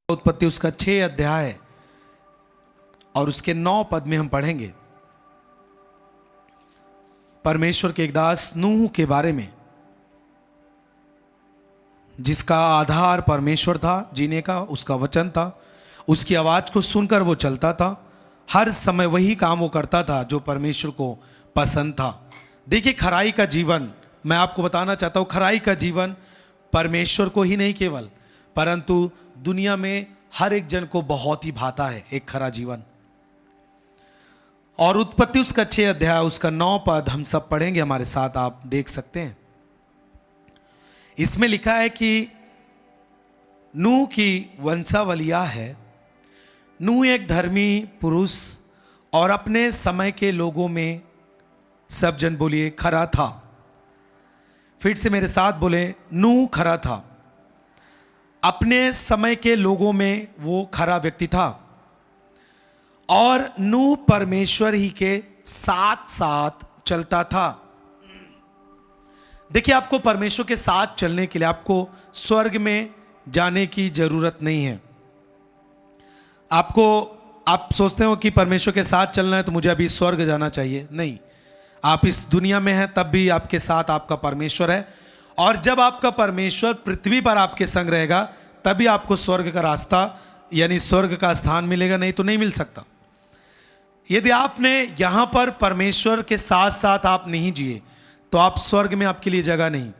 उत्पत्ति उसका 6 अध्याय और उसके 9 पद में हम पढ़ेंगे परमेश्वर के एक दास नूह के बारे में, जिसका आधार परमेश्वर था जीने का, उसका वचन था, उसकी आवाज को सुनकर वो चलता था, हर समय वही काम वो करता था जो परमेश्वर को पसंद था। देखिए, खराई का जीवन, मैं आपको बताना चाहता हूं, खराई का जीवन परमेश्वर को ही नहीं केवल, परंतु दुनिया में हर एक जन को बहुत ही भाता है एक खरा जीवन। और उत्पत्ति उसका 6 अध्याय उसका 9 पद हम सब पढ़ेंगे, हमारे साथ आप देख सकते हैं। इसमें लिखा है कि नूह की वंशावलिया है। नूह एक धर्मी पुरुष और अपने समय के लोगों में, सब जन बोलिए, खरा था। फिर से मेरे साथ बोले, नूह खरा था। अपने समय के लोगों में वो खरा व्यक्ति था और नूह परमेश्वर ही के साथ साथ चलता था। देखिए, आपको परमेश्वर के साथ चलने के लिए आपको स्वर्ग में जाने की जरूरत नहीं है। आप सोचते हो कि परमेश्वर के साथ चलना है तो मुझे अभी स्वर्ग जाना चाहिए। नहीं, आप इस दुनिया में हैं तब भी आपके साथ आपका परमेश्वर है, और जब आपका परमेश्वर पृथ्वी पर आपके संग रहेगा तभी आपको स्वर्ग का रास्ता यानी स्वर्ग का स्थान मिलेगा, नहीं तो नहीं मिल सकता। यदि आपने यहां पर परमेश्वर के साथ साथ आप नहीं जिए तो आप स्वर्ग में आपके लिए जगह नहीं।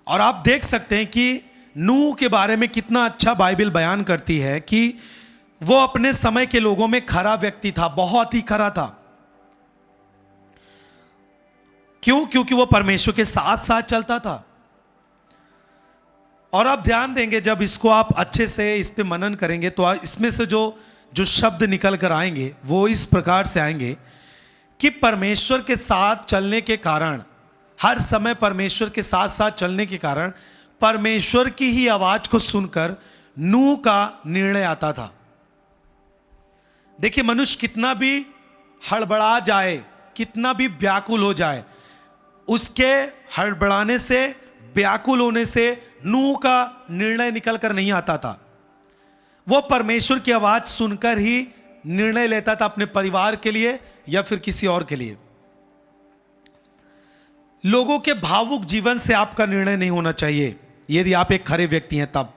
और आप देख सकते हैं कि नूह के बारे में कितना अच्छा बाइबल बयान करती है कि वो अपने समय के लोगों में खरा व्यक्ति था, बहुत ही खरा था। क्यों? क्योंकि वो परमेश्वर के साथ साथ चलता था। और आप ध्यान देंगे, जब इसको आप अच्छे से इस पे मनन करेंगे तो इसमें से जो शब्द निकल कर आएंगे वो इस प्रकार से आएंगे कि परमेश्वर के साथ चलने के कारण, हर समय परमेश्वर के साथ साथ चलने के कारण, परमेश्वर की ही आवाज को सुनकर नूह का निर्णय आता था। देखिए, मनुष्य कितना भी हड़बड़ा जाए, कितना भी व्याकुल हो जाए, उसके हड़बड़ाने से, व्याकुल होने से नूह का निर्णय निकल कर नहीं आता था। वो परमेश्वर की आवाज सुनकर ही निर्णय लेता था अपने परिवार के लिए या फिर किसी और के लिए। लोगों के भावुक जीवन से आपका निर्णय नहीं होना चाहिए। यदि आप एक खरे व्यक्ति हैं तब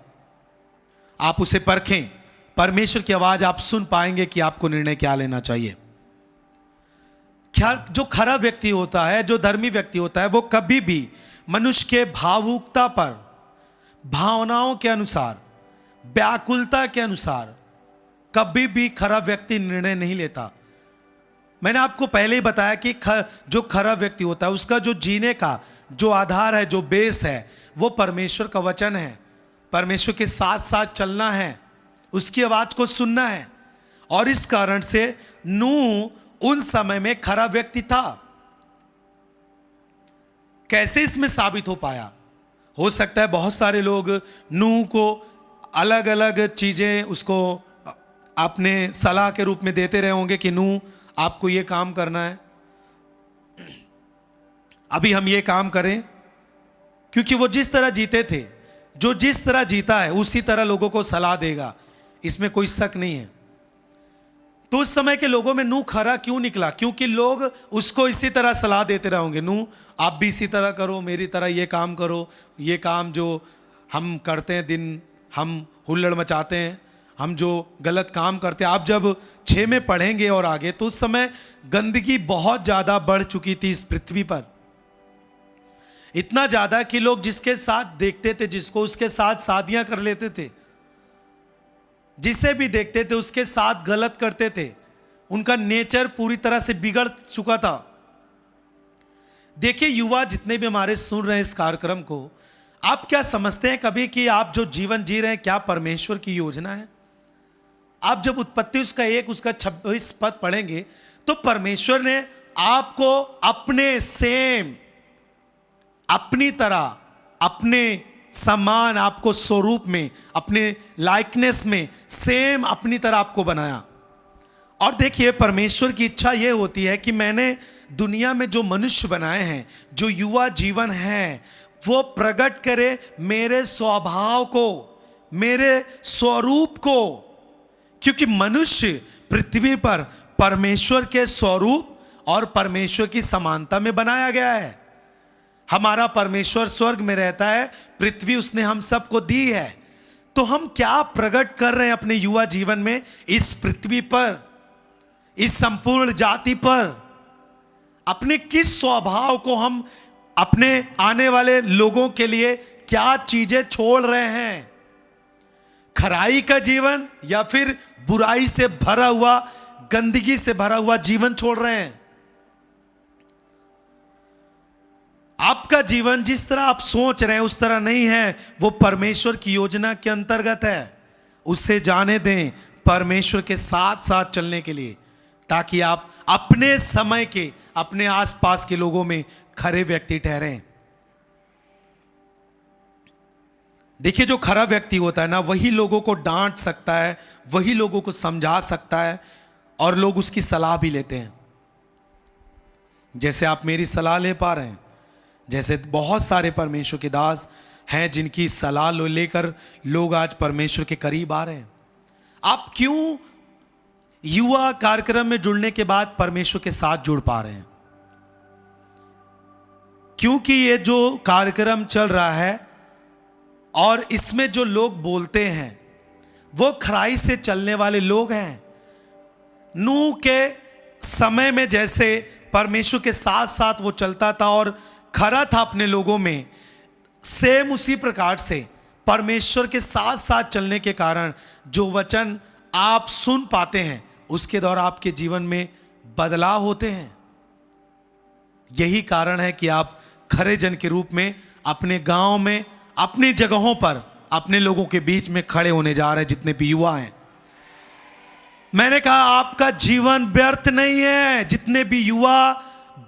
आप उसे परखें, परमेश्वर की आवाज आप सुन पाएंगे कि आपको निर्णय क्या लेना चाहिए। जो खरा व्यक्ति होता है, जो धर्मी व्यक्ति होता है, वो कभी भी मनुष्य के भावुकता पर, भावनाओं के अनुसार, व्याकुलता के अनुसार कभी भी खरा व्यक्ति निर्णय नहीं लेता। मैंने आपको पहले ही बताया कि जो खरा व्यक्ति होता है उसका जो जीने का जो आधार है, जो बेस है, वो परमेश्वर का वचन है। परमेश्वर के साथ साथ चलना है, उसकी आवाज को सुनना है। और इस कारण से नूह उन समय में खरा व्यक्ति था। कैसे इसमें साबित हो पाया? हो सकता है बहुत सारे लोग नूह को अलग अलग चीजें उसको अपने सलाह के रूप में देते रहे होंगे कि नूह आपको ये काम करना है, अभी हम ये काम करें, क्योंकि वो जिस तरह जीते थे, जो जिस तरह जीता है उसी तरह लोगों को सलाह देगा, इसमें कोई शक नहीं है। तो उस समय के लोगों में नूह खरा क्यों निकला? क्योंकि लोग उसको इसी तरह सलाह देते रहोगे, नूह आप भी इसी तरह करो, मेरी तरह ये काम करो, ये काम जो हम करते हैं, दिन हम हुल्लड़ मचाते हैं, हम जो गलत काम करते हैं। आप जब 6 में पढ़ेंगे और आगे, तो उस समय गंदगी बहुत ज्यादा बढ़ चुकी थी इस पृथ्वी पर। इतना ज्यादा कि लोग जिसके साथ देखते थे, जिसको उसके साथ शादियां कर लेते थे, जिसे भी देखते थे उसके साथ गलत करते थे। उनका नेचर पूरी तरह से बिगड़ चुका था। देखिए, युवा जितने भी हमारे सुन रहे हैं इस कार्यक्रम को, आप क्या समझते हैं कभी कि आप जो जीवन जी रहे हैं क्या परमेश्वर की योजना है? आप जब उत्पत्ति उसका 1 उसका 26 पद पढ़ेंगे तो परमेश्वर ने आपको अपने सेम, अपनी तरह, अपने समान, आपको स्वरूप में, अपने लाइकनेस में सेम अपनी तरह आपको बनाया। और देखिए, परमेश्वर की इच्छा यह होती है कि मैंने दुनिया में जो मनुष्य बनाए हैं, जो युवा जीवन है, वो प्रकट करे मेरे स्वभाव को, मेरे स्वरूप को, क्योंकि मनुष्य पृथ्वी पर परमेश्वर के स्वरूप और परमेश्वर की समानता में बनाया गया है। हमारा परमेश्वर स्वर्ग में रहता है, पृथ्वी उसने हम सबको दी है। तो हम क्या प्रकट कर रहे हैं अपने युवा जीवन में इस पृथ्वी पर, इस संपूर्ण जाति पर? अपने किस स्वभाव को हम अपने आने वाले लोगों के लिए क्या चीजें छोड़ रहे हैं? खराई का जीवन या फिर बुराई से भरा हुआ, गंदगी से भरा हुआ जीवन छोड़ रहे हैं? आपका जीवन जिस तरह आप सोच रहे हैं उस तरह नहीं है, वो परमेश्वर की योजना के अंतर्गत है। उसे जाने दें परमेश्वर के साथ साथ चलने के लिए, ताकि आप अपने समय के, अपने आसपास के लोगों में खरे व्यक्ति ठहरें। देखिए, जो खरा व्यक्ति होता है ना, वही लोगों को डांट सकता है, वही लोगों को समझा सकता है, और लोग उसकी सलाह भी लेते हैं। जैसे आप मेरी सलाह ले पा रहे हैं, जैसे बहुत सारे परमेश्वर के दास हैं जिनकी सलाह लेकर लोग आज परमेश्वर के करीब आ रहे हैं। आप क्यों युवा कार्यक्रम में जुड़ने के बाद परमेश्वर के साथ जुड़ पा रहे हैं? क्योंकि ये जो कार्यक्रम चल रहा है और इसमें जो लोग बोलते हैं वो खराई से चलने वाले लोग हैं। नूह के समय में जैसे परमेश्वर के साथ साथ वो चलता था और खरा था अपने लोगों में, सेम उसी प्रकार से परमेश्वर के साथ साथ चलने के कारण जो वचन आप सुन पाते हैं उसके द्वारा आपके जीवन में बदलाव होते हैं। यही कारण है कि आप खरे जन के रूप में अपने गांव में, अपनी जगहों पर, अपने लोगों के बीच में खड़े होने जा रहे हैं। जितने भी युवा हैं, मैंने कहा आपका जीवन व्यर्थ नहीं है। जितने भी युवा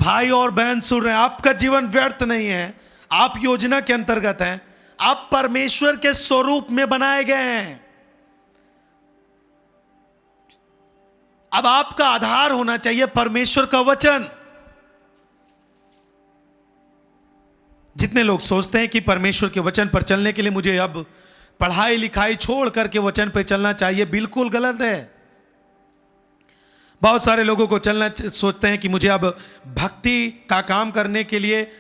भाई और बहन सुन रहे हैं, आपका जीवन व्यर्थ नहीं है। आप योजना के अंतर्गत हैं, आप परमेश्वर के स्वरूप में बनाए गए हैं। अब आपका आधार होना चाहिए परमेश्वर का वचन। जितने लोग सोचते हैं कि परमेश्वर के वचन पर चलने के लिए मुझे अब पढ़ाई लिखाई छोड़ करके वचन पर चलना चाहिए, बिल्कुल गलत है। बहुत सारे लोगों को सोचते हैं कि मुझे अब भक्ति का काम करने के लिए,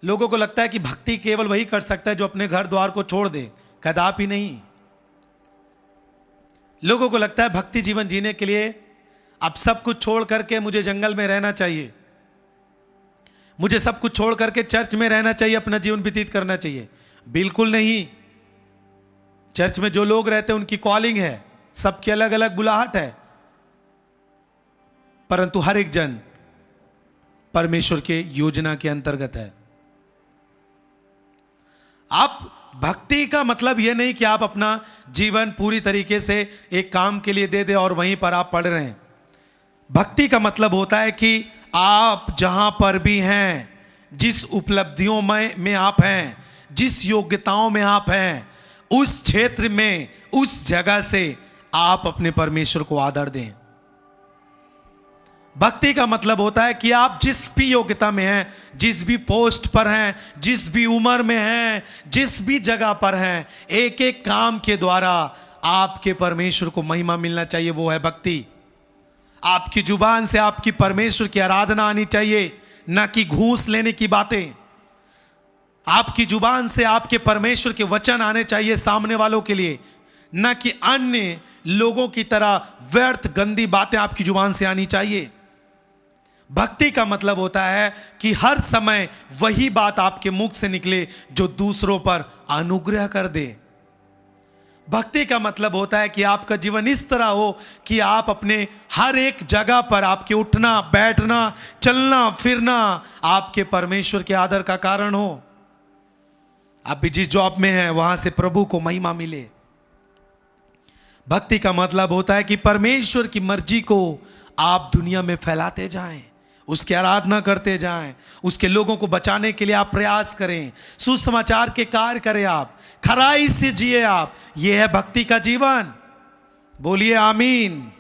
लोगों को लगता है कि भक्ति केवल वही कर सकता है जो अपने घर द्वार को छोड़ दे। कदापि नहीं। लोगों को लगता है भक्ति जीवन जीने के लिए अब सब कुछ छोड़ करके मुझे जंगल में रहना चाहिए, मुझे सब कुछ छोड़ करके चर्च में रहना चाहिए, अपना जीवन व्यतीत करना चाहिए। बिल्कुल नहीं। चर्च में जो लोग रहते हैं उनकी कॉलिंग है, सबकी अलग अलग बुलाहट है, परंतु हर एक जन परमेश्वर के योजना के अंतर्गत है। आप भक्ति का मतलब यह नहीं कि आप अपना जीवन पूरी तरीके से एक काम के लिए दे दे और वहीं पर आप पढ़ रहे हैं। भक्ति का मतलब होता है कि आप जहां पर भी हैं, जिस उपलब्धियों में आप हैं, जिस योग्यताओं में आप हैं, उस क्षेत्र में, उस जगह से आप अपने परमेश्वर को आदर दें। भक्ति का मतलब होता है कि आप जिस भी योग्यता में हैं, जिस भी पोस्ट पर हैं, जिस भी उम्र में हैं, जिस भी जगह पर हैं, एक एक काम के द्वारा आपके परमेश्वर को महिमा मिलना चाहिए। वो है भक्ति। आपकी जुबान से आपकी परमेश्वर की आराधना आनी चाहिए, ना कि घूस लेने की बातें। आपकी जुबान से आपके परमेश्वर के वचन आने चाहिए सामने वालों के लिए, ना कि अन्य लोगों की तरह व्यर्थ गंदी बातें आपकी जुबान से आनी चाहिए। भक्ति का मतलब होता है कि हर समय वही बात आपके मुख से निकले जो दूसरों पर अनुग्रह कर दे। भक्ति का मतलब होता है कि आपका जीवन इस तरह हो कि आप अपने हर एक जगह पर, आपके उठना बैठना, चलना फिरना आपके परमेश्वर के आदर का कारण हो। आप भी जिस जॉब में हैं वहां से प्रभु को महिमा मिले। भक्ति का मतलब होता है कि परमेश्वर की मर्जी को आप दुनिया में फैलाते जाएं, उसकी आराधना करते जाएं, उसके लोगों को बचाने के लिए आप प्रयास करें, सुसमाचार के कार्य करें, आप खराई से जिए। आप, यह है भक्ति का जीवन। बोलिए आमीन।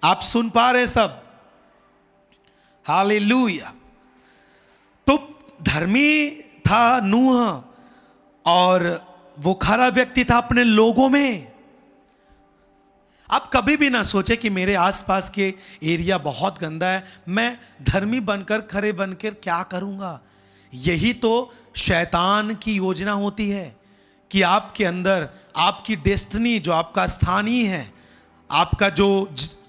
आप सुन पा रहे सब? हालेलुया। तो धर्मी था नूह और वो खरा व्यक्ति था अपने लोगों में। आप कभी भी ना सोचे कि मेरे आसपास के एरिया बहुत गंदा है, मैं धर्मी बनकर खरे बनकर क्या करूंगा। यही तो शैतान की योजना होती है कि आपके अंदर आपकी डेस्टिनी, जो आपका स्थानीय है, आपका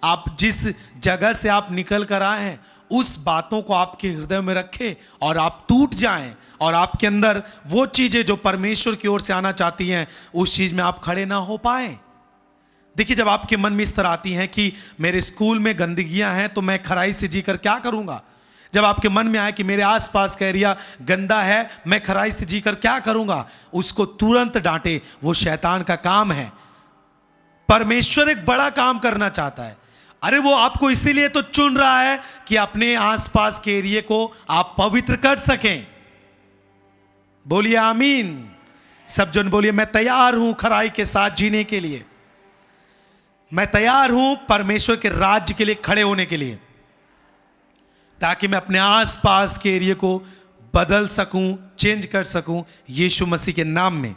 आप जिस जगह से आप निकल कर आए हैं, उस बातों को आपके हृदय में रखे और आप टूट जाएं और आपके अंदर वो चीजें जो परमेश्वर की ओर से आना चाहती हैं, उस चीज में आप खड़े ना हो पाए। देखिए, जब आपके मन में इस तरह आती हैं कि मेरे स्कूल में गंदगियां हैं तो मैं खराई से जीकर क्या करूंगा, जब आपके मन में आए कि मेरे आसपास का एरिया गंदा है, मैं खराई से जीकर क्या करूंगा, उसको तुरंत डांटे। वो शैतान का काम है। परमेश्वर एक बड़ा काम करना चाहता है। अरे वो आपको इसीलिए तो चुन रहा है कि अपने आसपास के एरिया को आप पवित्र कर सकें। बोलिए आमीन। सब जन बोलिए, मैं तैयार हूं खराई के साथ जीने के लिए, मैं तैयार हूं परमेश्वर के राज्य के लिए खड़े होने के लिए, ताकि मैं अपने आसपास के एरिया को बदल सकूं, चेंज कर सकूं, यीशु मसीह के नाम में।